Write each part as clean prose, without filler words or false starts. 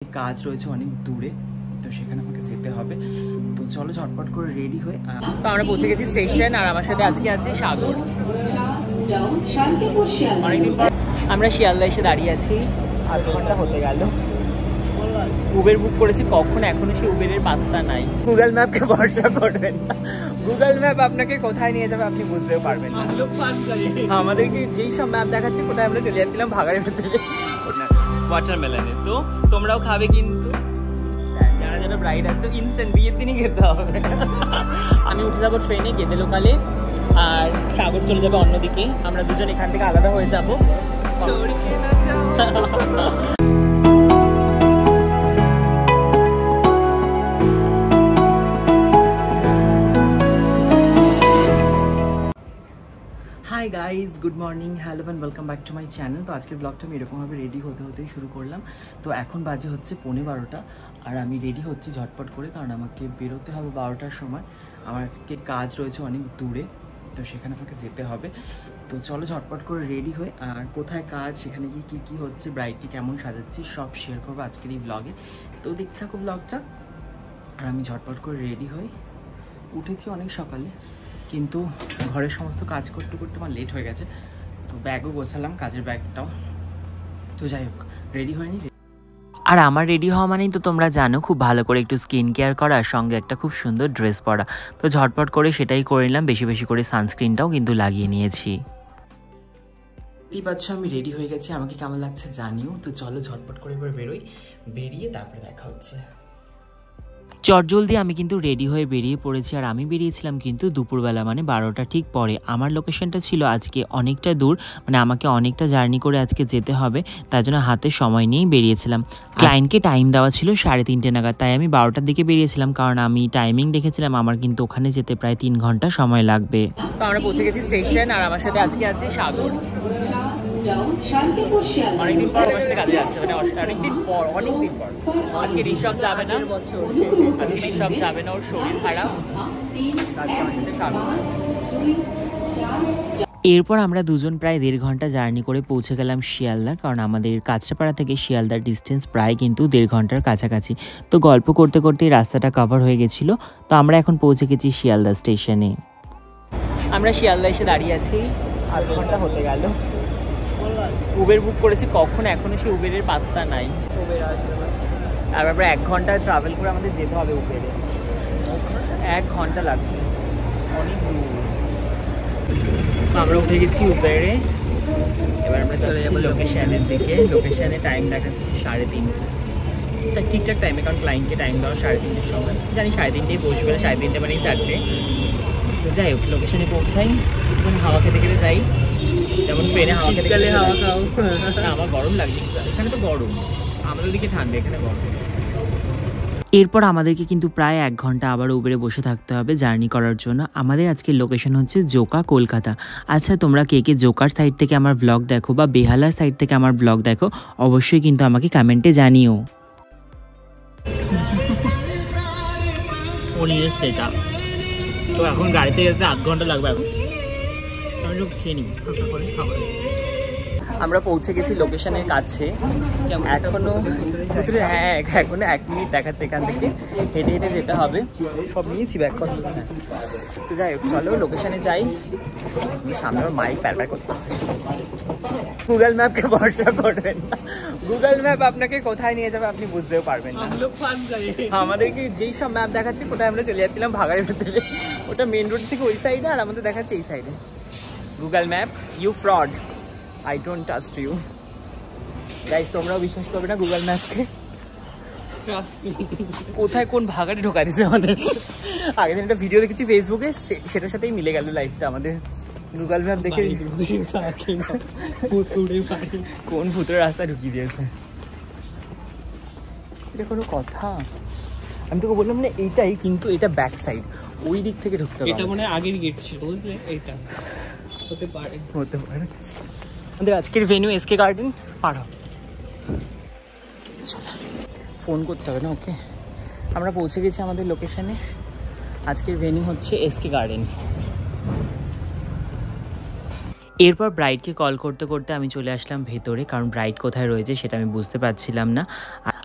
কাজ রয়েছে অনেক দূরে, তো সেখানে আমাকে যেতে হবে। তো চলো ঝটপট করে রেডি হয়ে তো আমরা পৌঁছে গেছি স্টেশন। আর আমার সাথে আজকে আছে সাগর। অনেকদিন পর আমরা শিয়ালদা এসে দাঁড়িয়ে আছি, আধ ঘন্টা হতে গেল। উবের বুক করেছি কখন, এখনো সেই উবেরের পাত্তা নাই। গুগল ম্যাপকে ভরসা করবেন না, গুগল ম্যাপ আপনাকে কোথায় নিয়ে যাবে আপনি বুঝতেও পারবেন না। আমাদেরকে যেই সব ম্যাপ দেখাচ্ছে কোথায় আমরা চলে যাচ্ছিলাম ভাগাড়ের ভেতরে ওয়াটারমেলনে। তো তোমরাও খাবে কিন্তু, যারা যারা ব্রাইড আছে ইনস্ট্যান্ট বিয়ের দিনই খেতে হবে। আমি উঠে যাবো ট্রেনে গেদে লোকালে, আর সাগর চলে যাবে অন্যদিকে। আমরা দুজন এখান থেকে আলাদা হয়ে যাবো। Hi guys, good morning, hello and welcome back to my channel. তো আজকের ব্লগটা আমি এরকমভাবে রেডি হতেই শুরু করলাম। তো এখন বাজে হচ্ছে 11:15, আর আমি রেডি হচ্ছি ঝটপট করে, কারণ আমাকে বেরোতে হবে 12টার সময়। আমার আজকে কাজ রয়েছে অনেক দূরে, তো সেখানে আমাকে যেতে হবে। তো চলো ঝটপট করে রেডি হয়ে, আর কোথায় কাজ, সেখানে গিয়ে কী কী হচ্ছে, ব্রাইডকে কেমন সাজাচ্ছি সব শেয়ার করবো আজকের এই ব্লগে। তো দেখতে থাকো ব্লগটা। আর আমি ঝটপট করে রেডি হয়ে উঠেছি অনেক সকালে, কিন্তু ঘরের সমস্ত কাজ করতে করতে আমার লেট হয়ে গেছে। তো ব্যাগও গোছালাম, কাজের ব্যাগটাও। তো যাই হোক, রেডি হয়নি। আর আমার রেডি হওয়া মানেই তো তোমরা জানো খুব ভালো করে একটু স্কিন কেয়ার করা, আর সঙ্গে একটা খুব সুন্দর ড্রেস পরা। তো ঝটপট করে সেটাই করে নিলাম, বেশি বেশি করে সানস্ক্রিনটাও কিন্তু লাগিয়ে নিয়েছি। দেখতেই পাচ্ছ আমি রেডি হয়ে গেছি, আমাকে কেমন লাগছে জানিও। তো চলো ঝটপট করে এবার বেরোই, বেরিয়ে তারপরে দেখা হচ্ছে। চটজলদি আমি কিন্তু রেডি হয়ে বেরিয়ে পড়েছি। আর আমি বেরিয়েছিলাম কিন্তু দুপুরবেলা, মানে 12টা ঠিক পরে। আমার লোকেশনটা ছিল আজকে অনেকটা দূর, মানে আমাকে অনেকটা জার্নি করে আজকে যেতে হবে, তার জন্য হাতে সময় নিয়েই বেরিয়েছিলাম। ক্লায়েন্টকে টাইম দেওয়া ছিল 3:30 নাগাদ, তাই আমি 12টার দিকে বেরিয়েছিলাম, কারণ আমি টাইমিং দেখেছিলাম আমার কিন্তু ওখানে যেতে প্রায় 3 ঘন্টা সময় লাগবে। তো আমরা পৌঁছে গেছি স্টেশন, আর আমার সাথে আজকে আছে সাগর। অনেকদিন পর আমার সাথে কাজে যাচ্ছে, মানে অনেকদিন পর। আজকে ঋষভ যাবে না, ওর শরীর খারাপ। এরপর আমরা দুজন প্রায় 1.5 ঘন্টা জার্নি করে পৌঁছে গেলাম শিয়ালদা, কারণ আমাদের কাঁচরাপাড়া থেকে শিয়ালদার ডিস্টেন্স প্রায় কিন্তু 1.5 ঘন্টার কাছাকাছি। তো গল্প করতে করতে রাস্তাটা কভার হয়ে গেছিলো। তো আমরা এখন পৌঁছে গেছি শিয়ালদা স্টেশনে। আমরা শিয়ালদা এসে দাঁড়িয়ে আছি, আধ ঘন্টা হতে গেল। উবের বুক করেছি কখন, এখনো সেই উবেরের পাত্তা নাই। আর আমরা 1 ঘন্টা ট্রাভেল করে আমাদের যেতে হবে উবেরে, 1 ঘন্টা লাগবে, অনেক দূর। আমরা উঠে গেছি উবেরে, এবার আমরা চলে যাবো লোকেশনের দিকে। লোকেশনে টাইম দেখাচ্ছি 3:30, ঠিকঠাক টাইমে, কারণ ক্লায়েন্টকে টাইম দেওয়া 3:30-এর সময়। জানি 3:30-টায় বসবে না, 3:30 মানে 4টে। তো যাই হোক, লোকেশনে পৌঁছাই, হাওয়া খেতে খেতে যাই, যেমন ট্রেনে হাওয়া খেতে খেতে হাওয়া খাও। আমার গরম লাগছে, এখানে তো গরম, আমাদের দিকে ঠান্ডা, এখানে গরম। এরপর আমাদেরকে কিন্তু প্রায় 1 ঘন্টা আবার উবেরে বসে থাকতে হবে জার্নি করার জন্য। আমাদের আজকের লোকেশন হচ্ছে জোকা, কলকাতা। আচ্ছা, তোমরা কে কে জোকার সাইড থেকে আমার ব্লগ দেখো বা বেহালার সাইড থেকে আমার ব্লগ দেখো, অবশ্যই কিন্তু আমাকে কমেন্টে জানিও। সেটা তো এখন গাড়িতে যেতে 1/2 ঘন্টা লাগবে। এখন আমি একটু খেয়ে নিই, খাবার। আমরা পৌঁছে গেছি লোকেশনের কাছে, এখনো ভিতরে, হ্যাঁ এখনো 1 মিনিট দেখাচ্ছে। এখান থেকে হেঁটে হেঁটে যেতে হবে, সব নিয়েছি ব্যাগপত্র। তো যাই হোক, চলো লোকেশনে যাই। সামনে আমার মাইক প্যার করতেছে। গুগল ম্যাপকে ভরসা করবেন না, গুগল ম্যাপ আপনাকে কোথায় নিয়ে যাবে আপনি বুঝতেও পারবেন না। আমাদেরকে যেই সব ম্যাপ দেখাচ্ছে কোথায় আমরা চলে যাচ্ছিলাম ভাগাড়ের ভেতরে, ওটা মেন রোড থেকে ওই সাইডে, আর আমাদের দেখাচ্ছে এই সাইডে। Google map, you fraud, I don't trust you. Guys, তোমরাও বিশ্বাস করবে না গুগল ম্যাপকে। কোথায় কোন ভাগাড়ে ঢোকা দিচ্ছে আমাদের। আগের দিন একটা ভিডিও দেখেছি ফেসবুকে, সেটার সাথেই মিলে গেল লাইফটা আমাদের। গুগল ম্যাপ দেখে কোন ভূতের রাস্তা ঢুকিয়ে দিয়েছে। এটা কোনো কথা? আমি তোকে বললাম না এইটাই, কিন্তু এটা ব্যাক সাইড, ওই দিক থেকে ঢুকতে হবে। এটা মনে হয় আগের গেট ছিল, বুঝলে? এইটা হতে পারে। আমাদের আজকের ভেন্যু এসকে গার্ডেন পাড়া। ফোন করতে হবে না ওকে। আমরা পৌঁছে গেছি আমাদের লোকেশনে। আজকের ভেন্যু হচ্ছে এসকে গার্ডেন। এরপর ব্রাইডকে কল করতে করতে আমি চলে আসলাম ভেতরে, কারণ ব্রাইড কোথায় রয়েছে সেটা আমি বুঝতে পারছিলাম না।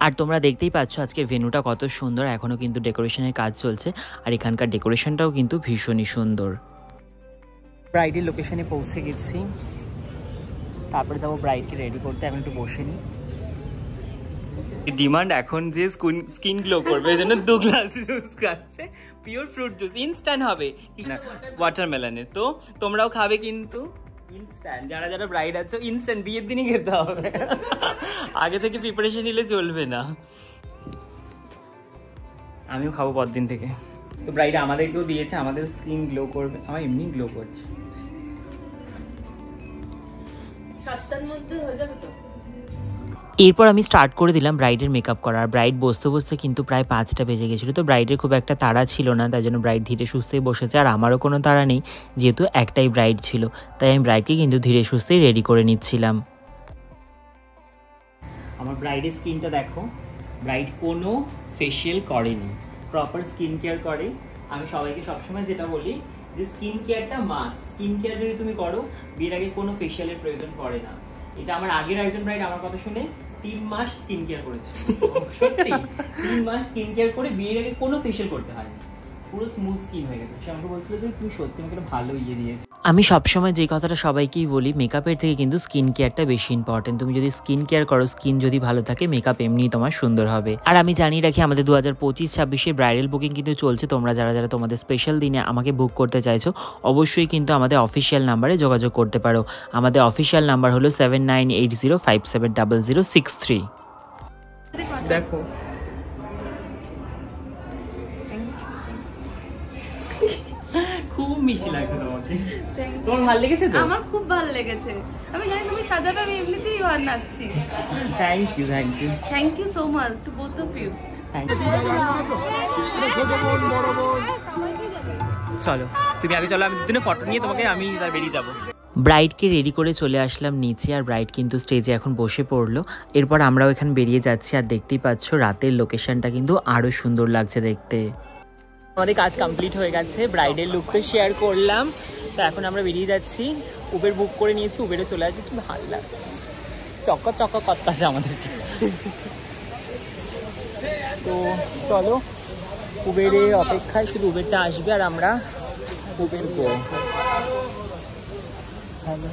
আর তোমরা দেখতেই পাচ্ছ আজকের ভেন্যুটা কত সুন্দর, এখনও কিন্তু ডেকোরেশনের কাজ চলছে আর এখানকার ডেকোরেশনটাও কিন্তু ভীষণই সুন্দর। ব্রাইডের লোকেশনে পৌঁছে গেছি, তারপরে যাবো ব্রাইডকে রেডি করতে। এখন একটু বসে নিই। ডিমান্ড এখন যে স্কিন গ্লো করবে এই জন্য 2 গ্লাস জুস খাচ্ছে, পিওর ফ্রুট জুস, ইনস্ট্যান্ট হবে ওয়াটারমেলনের। তো তোমরাও খাবে কিন্তু ইনস্ট্যান্ট, যারা যারা ব্রাইড আছো ইনস্ট্যান্ট বিয়ের দিনই খেতে হবে, আগে থেকে প্রিপারেশন নিলে চলবে না। আমিও খাবো পরদিন থেকে। তো ব্রাইড আমাদেরকেও দিয়েছে, আমাদের স্কিন গ্লো করবে, আমার এমনি গ্লো করছে। 7টার মধ্যে হয়ে যাবে তো। এরপর আমি স্টার্ট করে দিলাম ব্রাইডের মেকআপ করা। আর ব্রাইড বসতে বসতে কিন্তু প্রায় 5টা বেজে গেছিলো। তো ব্রাইডের খুব একটা তাড়া ছিল না, তাই জন্য ব্রাইড ধীরে সুস্থেই বসেছে। আর আমারও কোনো তাড়া নেই, যেহেতু একটাই ব্রাইড ছিল, তাই আমি ব্রাইডকে কিন্তু ধীরে সুস্থেই রেডি করে নিচ্ছিলাম। আমার ব্রাইডের স্কিনটা দেখো, ব্রাইড কোনো ফেশিয়াল করেনি, প্রপার স্কিন কেয়ার করে। আমি সবাইকে সবসময় যেটা বলি যে স্কিন কেয়ারটা মাস্ট। স্কিন কেয়ার যদি তুমি করো, বিয়ের আগে কোনো ফেশিয়ালের প্রয়োজন পড়ে না। এটা আমার আগের একজন ব্রাইড আমার কথা শুনে 3 মাস স্কিন কেয়ার করেছে। সত্যি 3 মাস স্কিন কেয়ার করে বিয়ের আগে কোনো ফেশিয়াল করতে হয়নি, পুরো স্মুথ স্কিন হয়ে গেছে। সে আমাকে বলছিল যে তুমি সত্যি আমাকে ভালো ইয়ে দিয়েছো। আমি সবসময় যে কথাটা সবাইকেই বলি, মেকআপের থেকে কিন্তু স্কিন কেয়ারটা বেশি ইম্পর্টেন্ট। তুমি যদি স্কিন কেয়ার করো, স্কিন যদি ভালো থাকে, মেকআপ এমনি তোমার সুন্দর হবে। আর আমি জানিয়ে রাখি, আমাদের 2025-26 ব্রাইডাল বুকিং কিন্তু চলছে। তোমরা যারা যারা তোমাদের স্পেশাল দিনে আমাকে বুক করতে চাইছো, অবশ্যই কিন্তু আমাদের অফিসিয়াল নাম্বারে যোগাযোগ করতে পারো। আমাদের অফিসিয়াল নাম্বার হলো 7980570063। দেখো খুব মিষ্টি লাগছে তোমাকে। তোমার ভালো লেগেছে তো? আমার খুব ভালো লেগেছে। আমি জানি তুমি সাজাবে, আমি এমনিতেই নাচছি। Thank you, thank you, thank you so much to both of you. চলো তুমি আগে চলো, আমি দুদিনে ফটো নিয়ে তোমাকে আমি তার বেরিয়ে যাবো। ব্রাইডকে রেডি করে চলে আসলাম নিচে, আর ব্রাইড কিন্তু স্টেজে এখন বসে পড়লো। এরপর আমরাও এখানে বেরিয়ে যাচ্ছি। আর দেখতেই পাচ্ছ রাতের লোকেশনটা কিন্তু আরও সুন্দর লাগছে দেখতে। আমাদের কাজ কমপ্লিট হয়ে গেছে, ব্রাইডের লুক তো শেয়ার করলাম। তো এখন আমরা বেরিয়ে যাচ্ছি, উবের বুক করে নিয়েছি, উবেরে চলে যাচ্ছি। কি ভালো লাগে, চক্কা চক্কা করতেছে আমাদেরকে। তো চলো উবেরে অপেক্ষায়, শুধু উবেরটা আসবে আর আমরা উবের করব।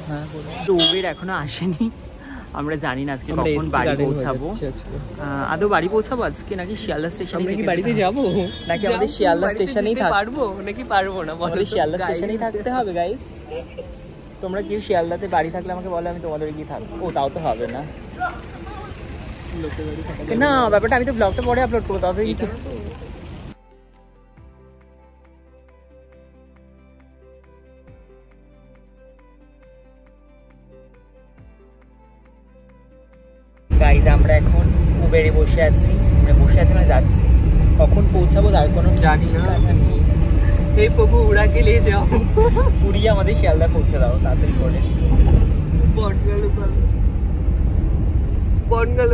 হ্যাঁ, তো উবের এখনো আসেনি, আমরা জানি না আজকে কখন বাড়ি পৌঁছাবো। আদৌ বাড়ি পৌঁছাবো আজকে নাকি শিয়ালদা স্টেশনে? আমরা কি বাড়িতে যাবো নাকি আমাদের শিয়ালদা স্টেশনেই পারবো নাকি পারবো না? আমাদের শিয়ালদা স্টেশনেই থাকতে হবে গাইস। তোমরা কেউ শিয়ালদাতে বাড়ি থাকলে আমাকে বলো, আমি তোমাদের গিয়ে থাকবো। ও তাও তো হবে না, না ব্যাপারটা আমি তো ব্লগটা পরে আপলোড করবো, তাড়াতাড়ি। গাইজ আমরা এখন উবেরে বসে আছি, মানে যাচ্ছি। কখন পৌঁছাবো তার কোনো জানি না। হে প্রভু, উড়াকে নিয়ে যাও, উড়িয়ে আমাদের শিয়ালদা পৌঁছে দাও তাড়াতাড়ি করে। বনগা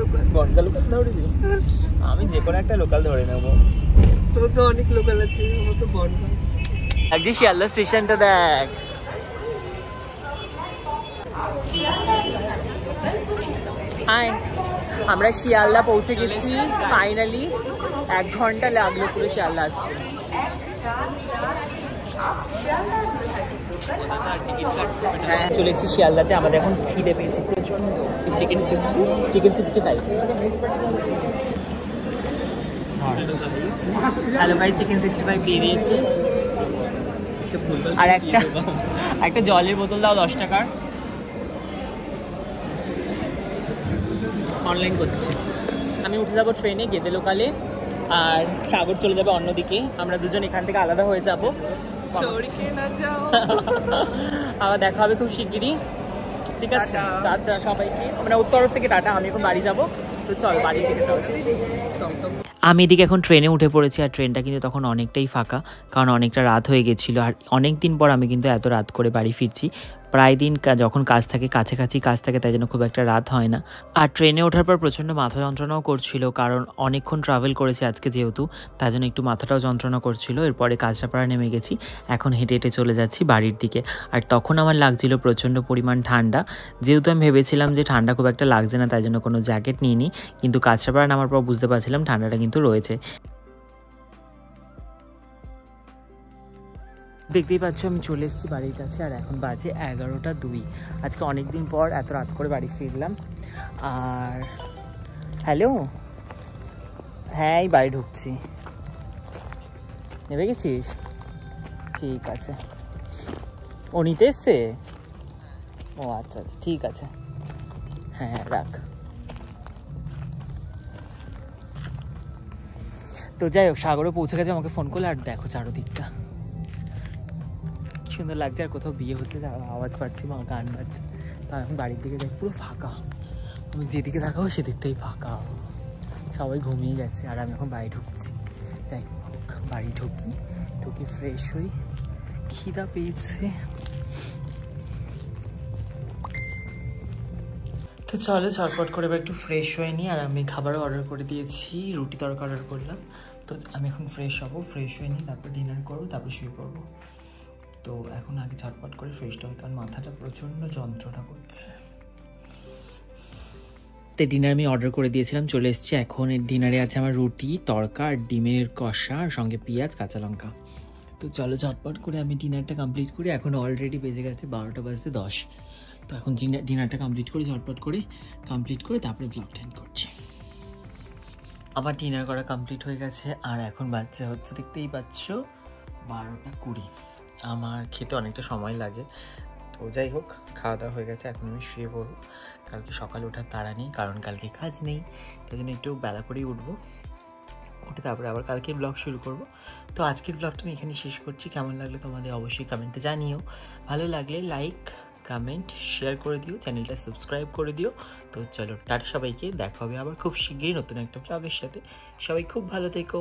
লোকাল ধরবি? আমি যে কোনো একটা লোকাল ধরে নেবো। তোর তো অনেক লোকাল আছে, আমার তো বনগা আছে। একদিন শিয়ালদা স্টেশনটা দেখ। হাই, আমরা শিয়ালদা পৌঁছে গেছি ফাইনালি। 1 ঘন্টা লাগলো পুরো শিয়ালদা আসতে। হ্যাঁ, চলে এসেছি শিয়ালদাতে। আমাদের এখন খিদে পেয়েছি প্রচন্ড। চিকেন 65। হ্যালো ভাই, চিকেন 65 দিয়ে দিয়েছি। আর একটা জলের বোতল দাও 10 টাকার। অনলাইন করছি। আমি উঠে যাবো ট্রেনে গেদে লোকালে, আর সাগর চলে যাবে অন্যদিকে। আমরা দুজন এখান থেকে আলাদা হয়ে যাবো। আবার দেখা হবে খুব শিগগিরই, ঠিক আছে? আচ্ছা সবাইকে আমরা উত্তর থেকে টাটা। আমি এখন বাড়ি যাবো, তো চল বাড়ির দিকে যাবো। আমি এদিকে এখন ট্রেনে উঠে পড়েছি, আর ট্রেনটা কিন্তু তখন অনেকটাই ফাঁকা, কারণ অনেকটা রাত হয়ে গেছিলো। আর অনেক দিন পর আমি কিন্তু এত রাত করে বাড়ি ফিরছি। প্রায় দিন যখন কাজ থাকে, কাছাকাছি কাজ থাকে, তাই জন্য খুব একটা রাত হয় না। আর ট্রেনে ওঠার পর প্রচণ্ড মাথা যন্ত্রণাও করছিল, কারণ অনেকক্ষণ ট্রাভেল করেছি আজকে যেহেতু, তাই জন্য একটু মাথাটাও যন্ত্রণা করছিল। এরপরে কাঁচরাপাড়া নেমে গেছি, এখন হেঁটে হেঁটে চলে যাচ্ছি বাড়ির দিকে। আর তখন আমার লাগছিল প্রচণ্ড পরিমাণ ঠান্ডা, যেহেতু আমি ভেবেছিলাম যে ঠান্ডা খুব একটা লাগছে না, তাই জন্য কোনো জ্যাকেট নিইনি, কিন্তু কাঁচরাপাড়া নামার পর বুঝতে পারছিলাম ঠান্ডাটা কিন্তু রয়েছে। দেখতেই পাচ্ছ আমি চলে এসেছি বাড়ির কাছে, আর এখন বাজে 11টা 2। আজকে অনেক দিন পর এত রাত করে বাড়ি ফিরলাম। আর হ্যালো, হ্যাঁ এই বাড়ি ঢুকছি। নেমে গেছিস? ঠিক আছে। ও নিতে এসছে? ও আচ্ছা আচ্ছা, ঠিক আছে, হ্যাঁ রাখ। তো যাই হোক, সাগরও পৌঁছে গেছে, আমাকে ফোন করলে। আর দেখো চারোদিকটা সুন্দর লাগছে, আর কোথাও বিয়ে হতে আওয়াজ পাচ্ছি বা গান বাজছে। তো এখন বাড়ির দিকে যাই, পুরো ফাঁকা, আমি যেদিকে দেখাবো সেদিকটাই ফাঁকা, সবাই ঘুমিয়ে গেছে। আর আমি এখন বাড়ি ঢুকছি। যাই হোক, বাড়ি ঢুকি ফ্রেশ হই, খিদা পেয়েছে। তো চলো ঝটপট করে একটু ফ্রেশ হয়ে নিই। আর আমি খাবারও অর্ডার করে দিয়েছি, রুটি তরকা অর্ডার করলাম। তো আমি এখন ফ্রেশ হবো, ফ্রেশ হয়ে নিই, তারপর ডিনার করবো, তারপর শুয়ে পড়বো। তো এখন আগে ঝটপট করে ফ্রেশটা হয়, কারণ মাথাটা প্রচণ্ড যন্ত্রণা করছে। তো ডিনার আমি অর্ডার করে দিয়েছিলাম, চলে এসেছি। এখন ডিনারে আছে আমার রুটি তরকা আর ডিমের কষা, আর সঙ্গে পেঁয়াজ কাঁচা লঙ্কা। তো চলো ঝটপট করে আমি ডিনারটা কমপ্লিট করি। এখন অলরেডি বেজে গেছে 12:10। তো এখন ডিনারটা কমপ্লিট করে ঝটপট করে তারপরে ব্লগটা এন্ড করছি। আমার ডিনার করা কমপ্লিট হয়ে গেছে, আর এখন বাচ্চা হচ্ছে, দেখতেই পাচ্ছ 12:20। আমার খেতে অনেকটা সময় লাগে। তো যাই হোক, খাওয়া দাওয়া হয়ে গেছে, এখন আমি শুয়ে পড়বো। কালকে সকালে ওঠার তাড়া নেই, কারণ কালকে কাজ নেই, তাই জন্য একটু বেলা করেই উঠবো, উঠে তারপরে আবার কালকে ব্লগ শুরু করব। তো আজকের ব্লগটা আমি এখানে শেষ করছি। কেমন লাগলো তোমাদের অবশ্যই কমেন্টে জানিও। ভালো লাগলে লাইক কমেন্ট শেয়ার করে দিও, চ্যানেলটা সাবস্ক্রাইব করে দিও। তো চলো টাটা সবাইকে, দেখা হবে আবার খুব শীঘ্রই নতুন একটা ব্লগের সাথে। সবাই খুব ভালো থেকো।